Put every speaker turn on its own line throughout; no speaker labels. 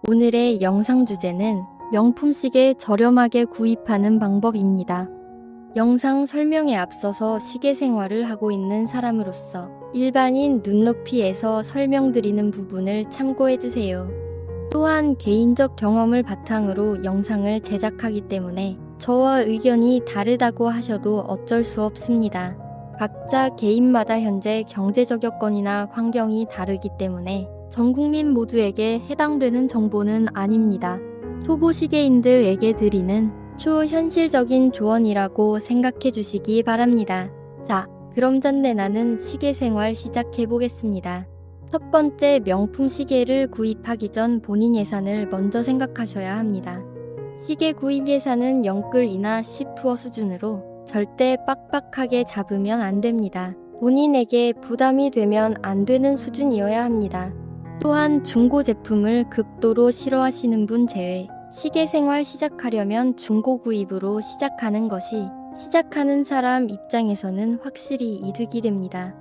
오늘의 영상 주제는 명품 시계 저렴하게 구입하는 방법입니다. 영상 설명에 앞서서 시계 생활을 하고 있는 사람으로서 일반인 눈높이에서 설명드리는 부분을 참고해주세요. 또한 개인적 경험을 바탕으로 영상을 제작하기 때문에 저와 의견이 다르다고 하셔도 어쩔 수 없습니다. 각자 개인마다 현재 경제적 여건이나 환경이 다르기 때문에 전 국민 모두에게 해당되는 정보는 아닙니다. 초보 시계인들에게 드리는 초현실적인 조언이라고 생각해 주시기 바랍니다. 자, 그럼 전에 나는 시계 생활 시작해 보겠습니다. 첫 번째, 명품 시계를 구입하기 전 본인 예산을 먼저 생각하셔야 합니다. 시계 구입 예산은 영끌이나 10% 수준으로 절대 빡빡하게 잡으면 안 됩니다. 본인에게 부담이 되면 안 되는 수준이어야 합니다. 또한 중고 제품을 극도로 싫어하시는 분 제외, 시계 생활 시작하려면 중고 구입으로 시작하는 것이 시작하는 사람 입장에서는 확실히 이득이 됩니다.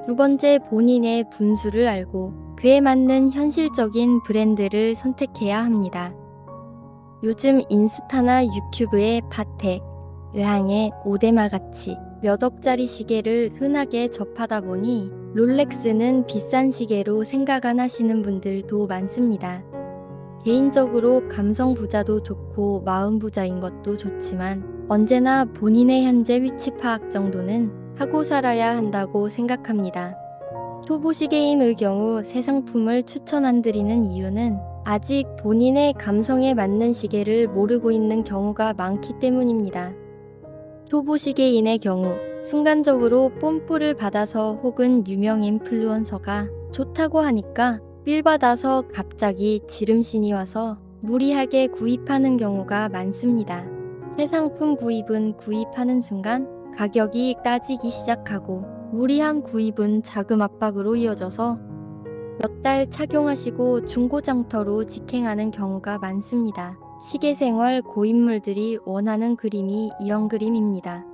두 번째, 본인의 분수를 알고 그에 맞는 현실적인 브랜드를 선택해야 합니다. 요즘 인스타나 유튜브의 파텍, 의항의 오데마 같이 몇 억짜리 시계를 흔하게 접하다 보니 롤렉스는 비싼 시계로 생각 안 하시는 분들도 많습니다. 개인적으로 감성 부자도 좋고 마음 부자인 것도 좋지만 언제나 본인의 현재 위치 파악 정도는 하고 살아야 한다고 생각합니다. 초보 시계인의 경우 새 상품을 추천 안 드리는 이유는 아직 본인의 감성에 맞는 시계를 모르고 있는 경우가 많기 때문입니다. 초보 시계인의 경우 순간적으로 뽐뿌를 받아서 혹은 유명 인플루언서가 좋다고 하니까 빌 받아서 갑자기 지름신이 와서 무리하게 구입하는 경우가 많습니다. 새 상품 구입은 구입하는 순간 가격이 따지기 시작하고 무리한 구입은 자금 압박으로 이어져서 몇 달 착용하시고 중고장터로 직행하는 경우가 많습니다. 시계 생활 고인물들이 원하는 그림이 이런 그림입니다.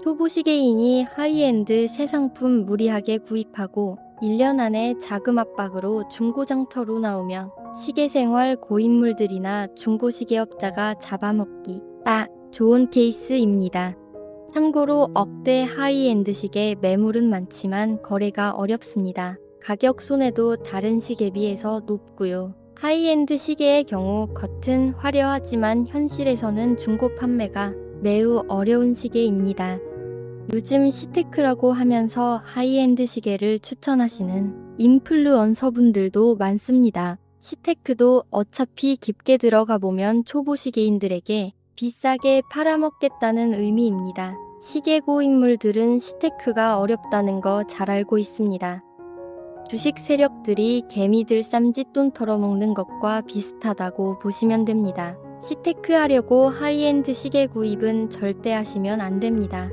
초보 시계인이 하이엔드 새 상품 무리하게 구입하고 1년 안에 자금 압박으로 중고장터로 나오면 시계 생활 고인물들이나 중고시계업자가 잡아먹기 딱 좋은 케이스입니다. 참고로 억대 하이엔드 시계 매물은 많지만 거래가 어렵습니다. 가격 손해도 다른 시계에 비해서 높고요. 하이엔드 시계의 경우 겉은 화려하지만 현실에서는 중고 판매가 매우 어려운 시계입니다. 요즘 시테크라고 하면서 하이엔드 시계를 추천하시는 인플루언서분들도 많습니다. 시테크도 어차피 깊게 들어가 보면 초보 시계인들에게 비싸게 팔아먹겠다는 의미입니다. 시계 고인물들은 시테크가 어렵다는 거 잘 알고 있습니다. 주식 세력들이 개미들 쌈짓돈 털어먹는 것과 비슷하다고 보시면 됩니다. 시테크 하려고 하이엔드 시계 구입은 절대 하시면 안 됩니다.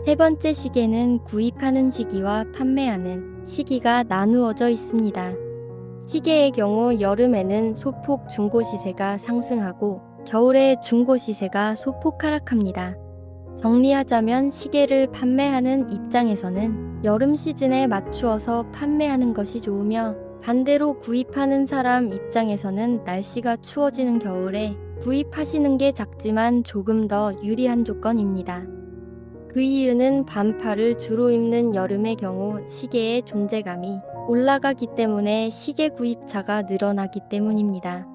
세 번째 시계는 구입하는 시기와 판매하는 시기가 나누어져 있습니다. 시계의 경우 여름에는 소폭 중고 시세가 상승하고 겨울에 중고 시세가 소폭 하락합니다. 정리하자면 시계를 판매하는 입장에서는 여름 시즌에 맞추어서 판매하는 것이 좋으며 반대로 구입하는 사람 입장에서는 날씨가 추워지는 겨울에 구입하시는 게 작지만 조금 더 유리한 조건입니다. 그 이유는 반팔을 주로 입는 여름의 경우 시계의 존재감이 올라가기 때문에 시계 구입차가 늘어나기 때문입니다.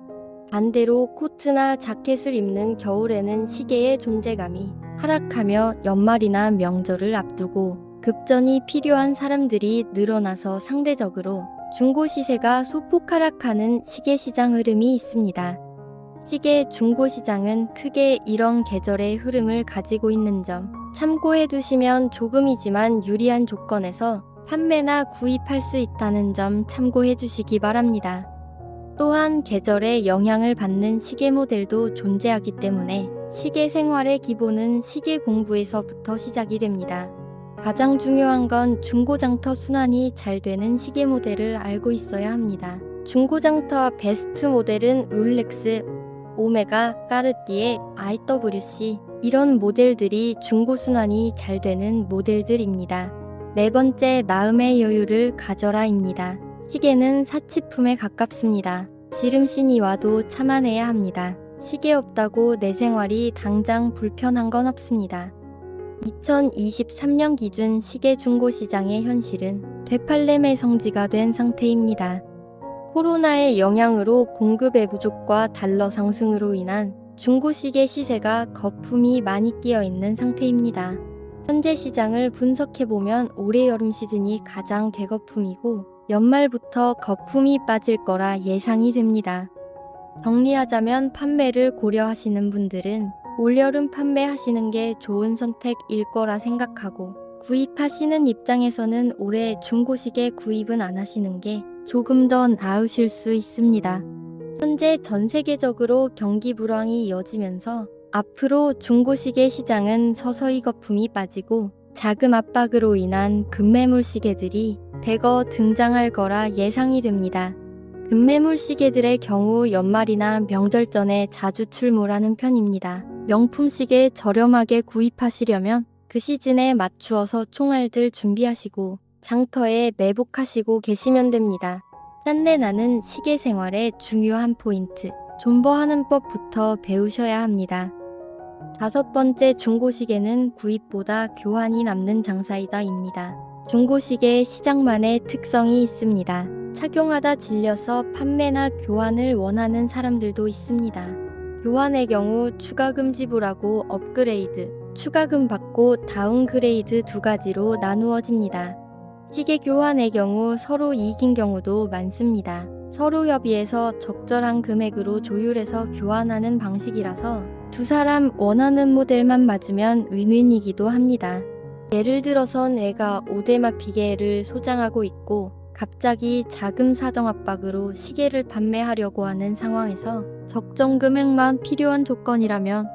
반대로 코트나 자켓을 입는 겨울에는 시계의 존재감이 하락하며 연말이나 명절을 앞두고 급전이 필요한 사람들이 늘어나서 상대적으로 중고 시세가 소폭 하락하는 시계 시장 흐름이 있습니다. 시계 중고 시장은 크게 이런 계절의 흐름을 가지고 있는 점 참고해 두시면 조금이지만 유리한 조건에서 판매나 구입할 수 있다는 점 참고해 주시기 바랍니다. 또한 계절에 영향을 받는 시계 모델도 존재하기 때문에 시계 생활의 기본은 시계 공부에서부터 시작이 됩니다. 가장 중요한 건 중고장터 순환이 잘 되는 시계 모델을 알고 있어야 합니다. 중고장터 베스트 모델은 롤렉스, 오메가, 까르띠에, IWC 이런 모델들이 중고순환이 잘 되는 모델들입니다. 네 번째, 마음의 여유를 가져라입니다. 시계는 사치품에 가깝습니다. 지름신이 와도 참아내야 합니다. 시계 없다고 내 생활이 당장 불편한 건 없습니다. 2023년 기준 시계 중고시장의 현실은 되팔렘의 성지가 된 상태입니다. 코로나의 영향으로 공급의 부족과 달러 상승으로 인한 중고시계 시세가 거품이 많이 끼어 있는 상태입니다. 현재 시장을 분석해보면 올해 여름 시즌이 가장 대거품이고 연말부터 거품이 빠질 거라 예상이 됩니다. 정리하자면 판매를 고려하시는 분들은 올여름 판매하시는 게 좋은 선택일 거라 생각하고 구입하시는 입장에서는 올해 중고시계 구입은 안 하시는 게 조금 더 나으실 수 있습니다. 현재 전 세계적으로 경기 불황이 이어지면서 앞으로 중고시계 시장은 서서히 거품이 빠지고 자금 압박으로 인한 급매물 시계들이 대거 등장할 거라 예상이 됩니다. 급매물 시계들의 경우 연말이나 명절 전에 자주 출몰하는 편입니다. 명품 시계 저렴하게 구입하시려면 그 시즌에 맞추어서 총알들 준비하시고 장터에 매복하시고 계시면 됩니다. 짠내 나는 시계 생활의 중요한 포인트, 존버하는 법부터 배우셔야 합니다. 5번째, 중고시계는 구입보다 교환이 남는 장사이다입니다. 중고시계의 시장만의 특성이 있습니다. 착용하다 질려서 판매나 교환을 원하는 사람들도 있습니다. 교환의 경우 추가금 지불하고 업그레이드, 추가금 받고 다운그레이드 두 가지로 나누어집니다. 시계 교환의 경우 서로 이긴 경우도 많습니다. 서로 협의해서 적절한 금액으로 조율해서 교환하는 방식이라서 두 사람 원하는 모델만 맞으면 윈윈이기도 합니다. 예를 들어서 내가 오데마 피게를 소장하고 있고 갑자기 자금 사정 압박으로 시계를 판매하려고 하는 상황에서 적정 금액만 필요한 조건이라면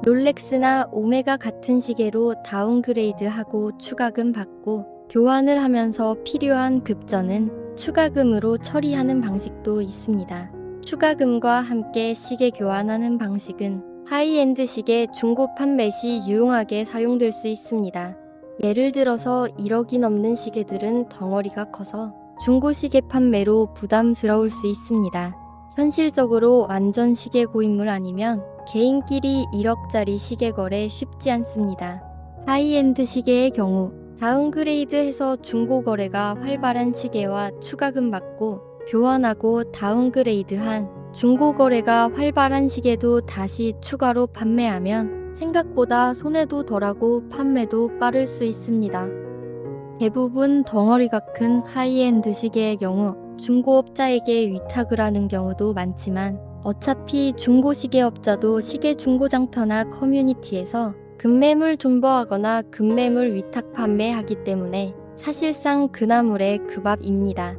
롤렉스나 오메가 같은 시계로 다운그레이드하고 추가금 받고 교환을 하면서 필요한 급전은 추가금으로 처리하는 방식도 있습니다. 추가금과 함께 시계 교환하는 방식은 하이엔드 시계 중고 판매 시 유용하게 사용될 수 있습니다. 예를 들어서 1억이 넘는 시계들은 덩어리가 커서 중고 시계 판매로 부담스러울 수 있습니다. 현실적으로 완전 시계 고인물 아니면 개인끼리 1억짜리 시계 거래 쉽지 않습니다. 하이엔드 시계의 경우 다운그레이드해서 중고 거래가 활발한 시계와 추가금 받고 교환하고 다운그레이드한 중고 거래가 활발한 시계도 다시 추가로 판매하면 생각보다 손해도 덜하고 판매도 빠를 수 있습니다. 대부분 덩어리가 큰 하이엔드 시계의 경우 중고업자에게 위탁을 하는 경우도 많지만 어차피 중고시계업자도 시계 중고장터나 커뮤니티에서 급매물 존버하거나 급매물 위탁 판매하기 때문에 사실상 그나물의 그 밥입니다.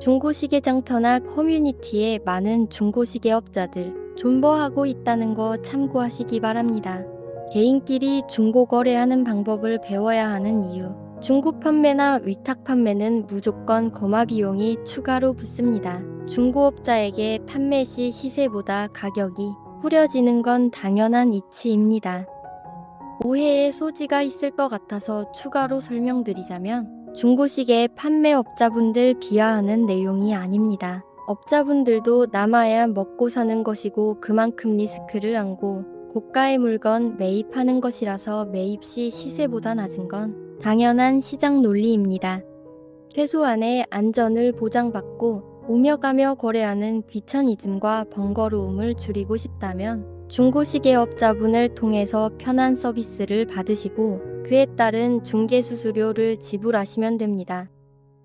중고시계장터나 커뮤니티에 많은 중고시계업자들 존버하고 있다는 거 참고하시기 바랍니다. 개인끼리 중고 거래하는 방법을 배워야 하는 이유, 중고 판매나 위탁 판매는 무조건 거마 비용이 추가로 붙습니다. 중고업자에게 판매 시 시세보다 가격이 후려지는 건 당연한 이치입니다. 오해의 소지가 있을 것 같아서 추가로 설명드리자면 중고시계 판매업자분들 비하하는 내용이 아닙니다. 업자분들도 남아야 먹고 사는 것이고 그만큼 리스크를 안고 고가의 물건 매입하는 것이라서 매입 시 시세보다 낮은 건 당연한 시장 논리입니다. 최소한의 안전을 보장받고 오며 가며 거래하는 귀차니즘과 번거로움을 줄이고 싶다면 중고시계업자분을 통해서 편한 서비스를 받으시고 그에 따른 중개수수료를 지불하시면 됩니다.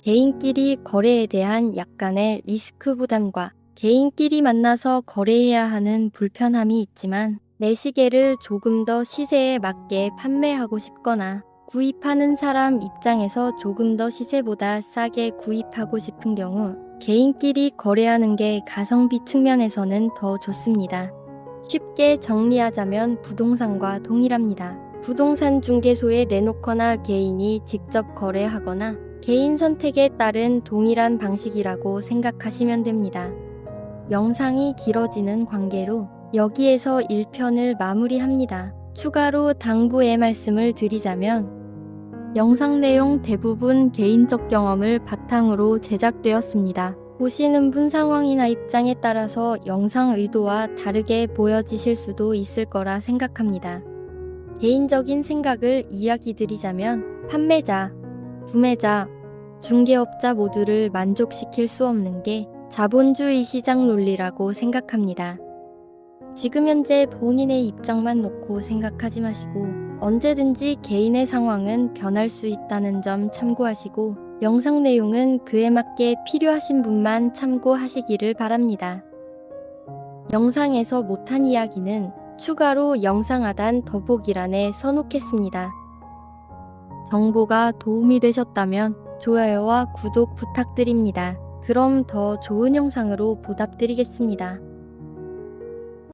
개인끼리 거래에 대한 약간의 리스크 부담과 개인끼리 만나서 거래해야 하는 불편함이 있지만 내 시계를 조금 더 시세에 맞게 판매하고 싶거나 구입하는 사람 입장에서 조금 더 시세보다 싸게 구입하고 싶은 경우 개인끼리 거래하는 게 가성비 측면에서는 더 좋습니다. 쉽게 정리하자면 부동산과 동일합니다. 부동산 중개소에 내놓거나 개인이 직접 거래하거나 개인 선택에 따른 동일한 방식이라고 생각하시면 됩니다. 영상이 길어지는 관계로 여기에서 1편을 마무리합니다. 추가로 당부의 말씀을 드리자면 영상 내용 대부분 개인적 경험을 바탕으로 제작되었습니다. 보시는 분 상황이나 입장에 따라서 영상 의도와 다르게 보여지실 수도 있을 거라 생각합니다. 개인적인 생각을 이야기 드리자면 판매자, 구매자, 중개업자 모두를 만족시킬 수 없는 게 자본주의 시장 논리라고 생각합니다. 지금 현재 본인의 입장만 놓고 생각하지 마시고 언제든지 개인의 상황은 변할 수 있다는 점 참고하시고 영상 내용은 그에 맞게 필요하신 분만 참고하시기를 바랍니다. 영상에서 못한 이야기는 추가로 영상 하단 더보기란에 써놓겠습니다. 정보가 도움이 되셨다면 좋아요와 구독 부탁드립니다. 그럼 더 좋은 영상으로 보답드리겠습니다.